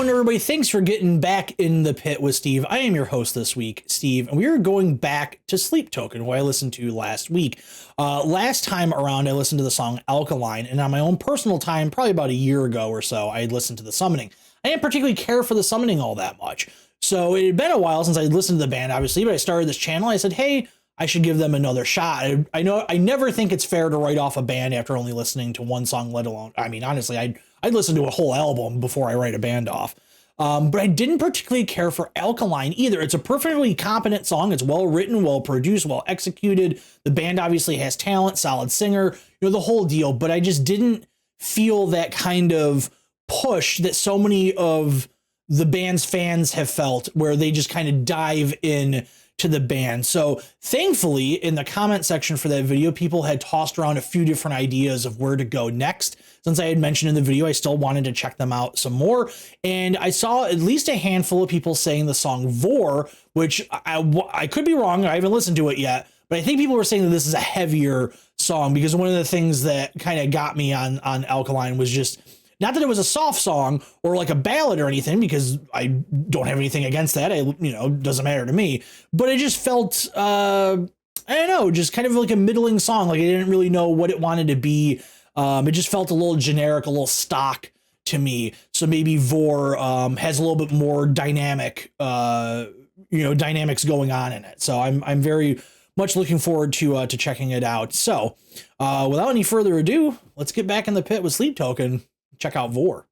going, everybody? Thanks for getting back in the pit with Steve. I am your host this week, Steve, and we are going back to Sleep Token, who I listened to last week. Last time around, I listened to the song Alkaline, and on my own personal time, probably about a year ago or so, I had listened to the Summoning. I didn't particularly care for the Summoning all that much, so it had been a while since I listened to the band, obviously, but I started this channel. I said, hey, I should give them another shot. I know I never think it's fair to write off a band after only listening to one song, let alone, I mean, honestly, I'd listen to a whole album before I write a band off. But I didn't particularly care for Alkaline either. It's a perfectly competent song. It's well written, well produced, well executed. The band obviously has talent, solid singer, the whole deal. But I just didn't feel that kind of push that so many of the band's fans have felt, where they just kind of dive in to the band. So thankfully, in the comment section for that video, people had tossed around a few different ideas of where to go next. Since I had mentioned in the video, I still wanted to check them out some more. And I saw at least a handful of people saying the song Vore, which I could be wrong. I haven't listened to it yet, but I think people were saying that this is a heavier song, because one of the things that kind of got me on Alkaline was just, not that it was a soft song or like a ballad or anything, because I don't have anything against that. Doesn't matter to me, but it just felt, I don't know, just kind of like a middling song. Like I didn't really know what it wanted to be. It just felt a little generic, a little stock to me. So maybe Vore has a little bit more dynamic, dynamics going on in it. So I'm very much looking forward to checking it out. So without any further ado, let's get back in the pit with Sleep Token. Check out Vore.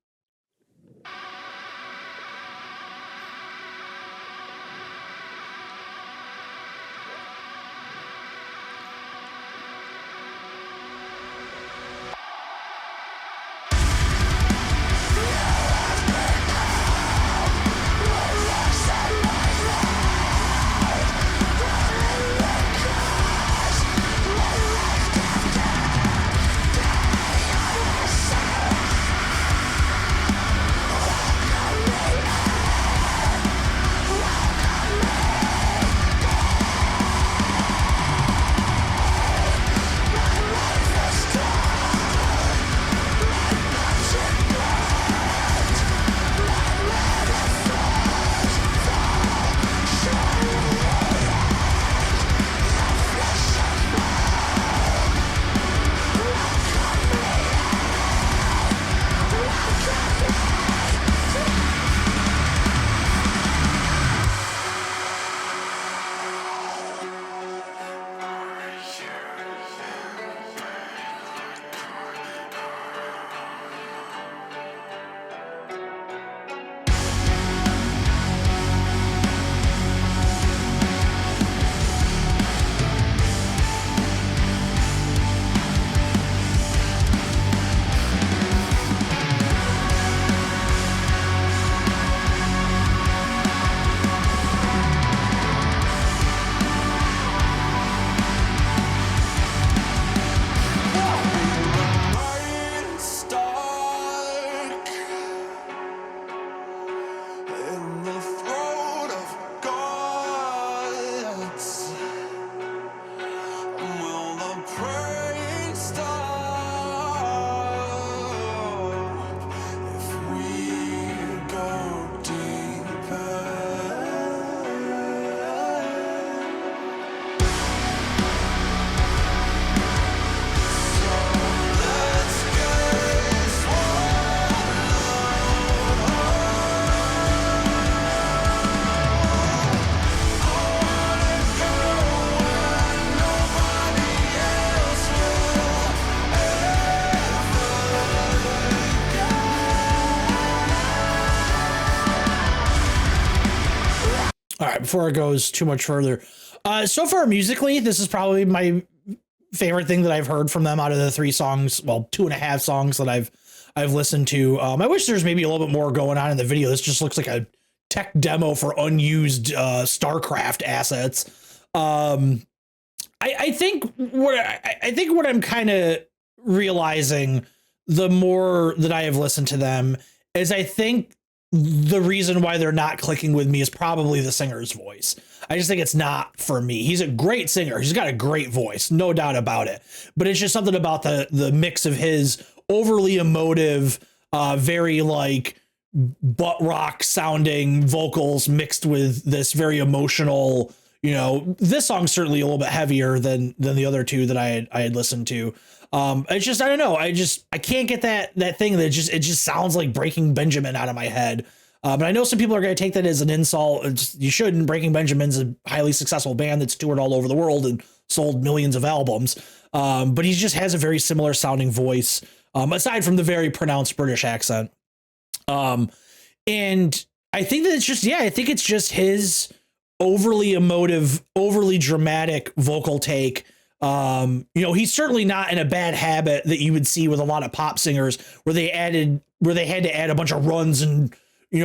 All right, before it goes too much further, so far musically, this is probably my favorite thing that I've heard from them out of the 3 songs, well, 2.5 songs that I've listened to. I wish there's maybe a little bit more going on in the video. This just looks like a tech demo for unused StarCraft assets. I think what I'm kind of realizing the more that I have listened to them is I think the reason why they're not clicking with me is probably the singer's voice. I just think it's not for me. He's a great singer. He's got a great voice, no doubt about it. But it's just something about the mix of his overly emotive, very like butt rock sounding vocals mixed with this very emotional, this song's certainly a little bit heavier than the other two that I had listened to. It's just, I don't know. I can't get that thing that it just sounds like Breaking Benjamin out of my head. But I know some people are going to take that as an insult. You shouldn't. Breaking Benjamin's a highly successful band that's toured all over the world and sold millions of albums. But he just has a very similar sounding voice, aside from the very pronounced British accent. And I think that I think it's just his overly emotive, overly dramatic vocal take. He's certainly not in a bad habit that you would see with a lot of pop singers where they had to add a bunch of runs and,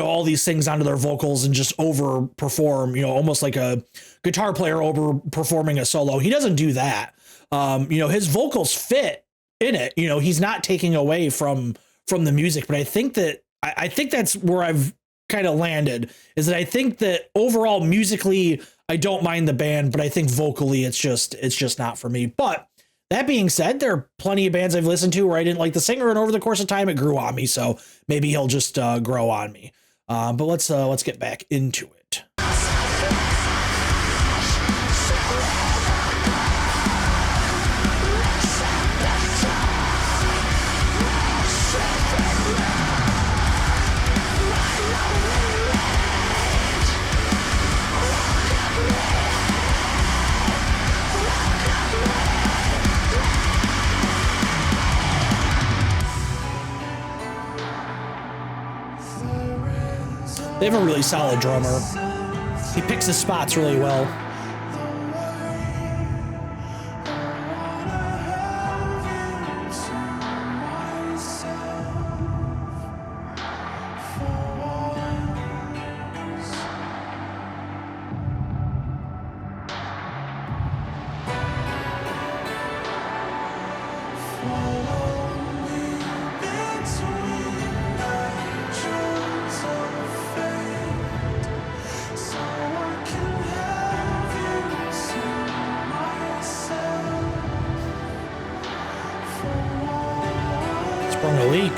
all these things onto their vocals and just overperform, almost like a guitar player over performing a solo. He doesn't do that. His vocals fit in it. He's not taking away from the music, but I think that's where I've kind of landed, is that I think that overall musically, I don't mind the band, but I think vocally it's just not for me. But that being said, there are plenty of bands I've listened to where I didn't like the singer, and over the course of time it grew on me. So maybe he'll just grow on me. But let's get back into it. They have a really solid drummer. He picks his spots really well. Sprung a leak.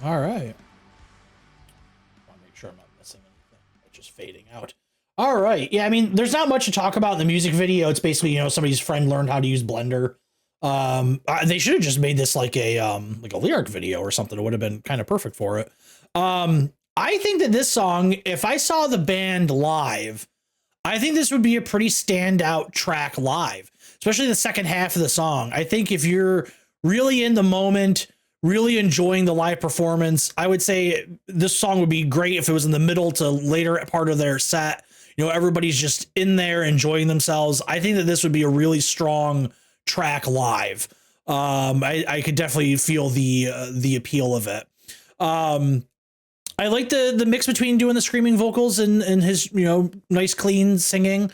All right. I want to make sure I'm not missing anything. It's just fading out. All right. Yeah, I mean, there's not much to talk about in the music video. It's basically, somebody's friend learned how to use Blender. They should have just made this like a lyric video or something. It would have been kind of perfect for it. I think that this song, if I saw the band live, I think this would be a pretty standout track live, especially the second half of the song. I think if you're really in the moment, really enjoying the live performance, I would say this song would be great if it was in the middle to later part of their set. Everybody's just in there enjoying themselves. I think that this would be a really strong track live. I could definitely feel the appeal of it. I like the mix between doing the screaming vocals and his, you know, nice clean singing.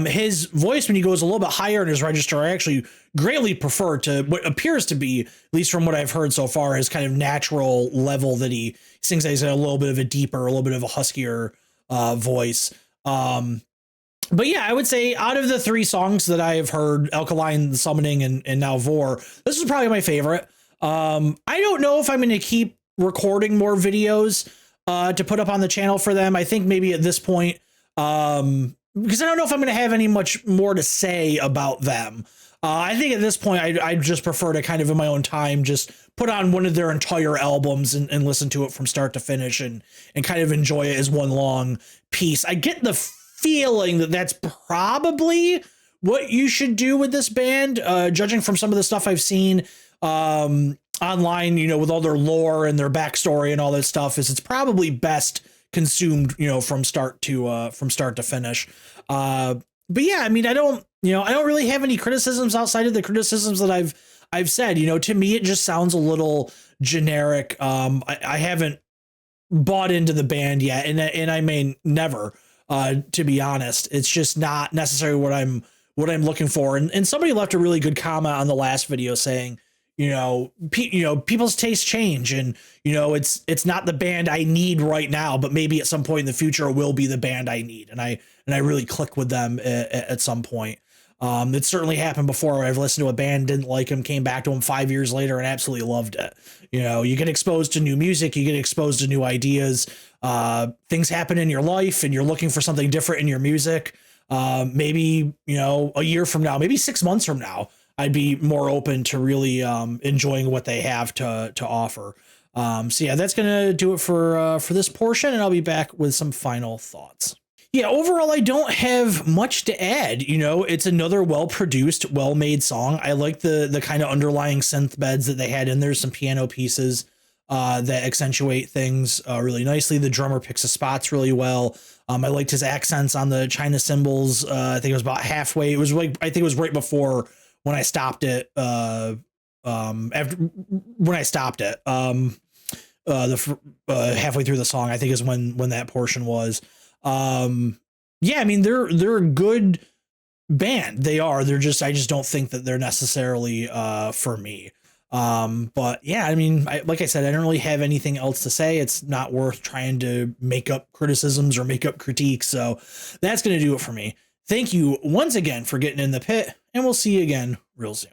His voice when he goes a little bit higher in his register, I actually greatly prefer to what appears to be, at least from what I've heard so far, his kind of natural level that he sings. He's a little bit of a deeper, a little bit of a huskier voice. But yeah, I would say out of the 3 songs that I have heard, Alkaline, Summoning, and now Vore, this is probably my favorite. I don't know if I'm going to keep recording more videos to put up on the channel for them. I think maybe at this point, because I don't know if I'm going to have any much more to say about them. I think at this point, I just prefer to kind of in my own time just put on one of their entire albums and listen to it from start to finish and kind of enjoy it as one long piece. I get the feeling that that's probably what you should do with this band, judging from some of the stuff I've seen online, you know, with all their lore and their backstory and all that stuff, is it's probably best consumed, you know, from start to finish. But yeah, I mean, I don't really have any criticisms outside of the criticisms that I've said. You know, to me, it just sounds a little generic. I haven't bought into the band yet, and I may never. To be honest, it's just not necessarily what I'm looking for. And somebody left a really good comment on the last video saying, you know, people's tastes change, and you know, it's not the band I need right now, but maybe at some point in the future it will be the band I need. And I really click with them at some point. It certainly happened before where I've listened to a band, didn't like them, came back to them 5 years later and absolutely loved it. You know, you get exposed to new music, you get exposed to new ideas, things happen in your life and you're looking for something different in your music. Maybe, you know, a year from now, maybe 6 months from now, I'd be more open to really enjoying what they have to offer. So yeah, that's going to do it for this portion, and I'll be back with some final thoughts. Yeah, overall, I don't have much to add. You know, it's another well-produced, well-made song. I like the kind of underlying synth beds that they had in there, some piano pieces that accentuate things really nicely. The drummer picks his spots really well. I liked his accents on the China cymbals. I think it was about halfway. It was like, I think it was right before when I stopped it. After when I stopped it, halfway through the song, I think is when that portion was. Yeah, I mean, they're a good band. They are. I just don't think that they're necessarily for me. But yeah, I mean, like I said, I don't really have anything else to say. It's not worth trying to make up criticisms or make up critiques. So that's going to do it for me. Thank you once again for getting in the pit, and we'll see you again real soon.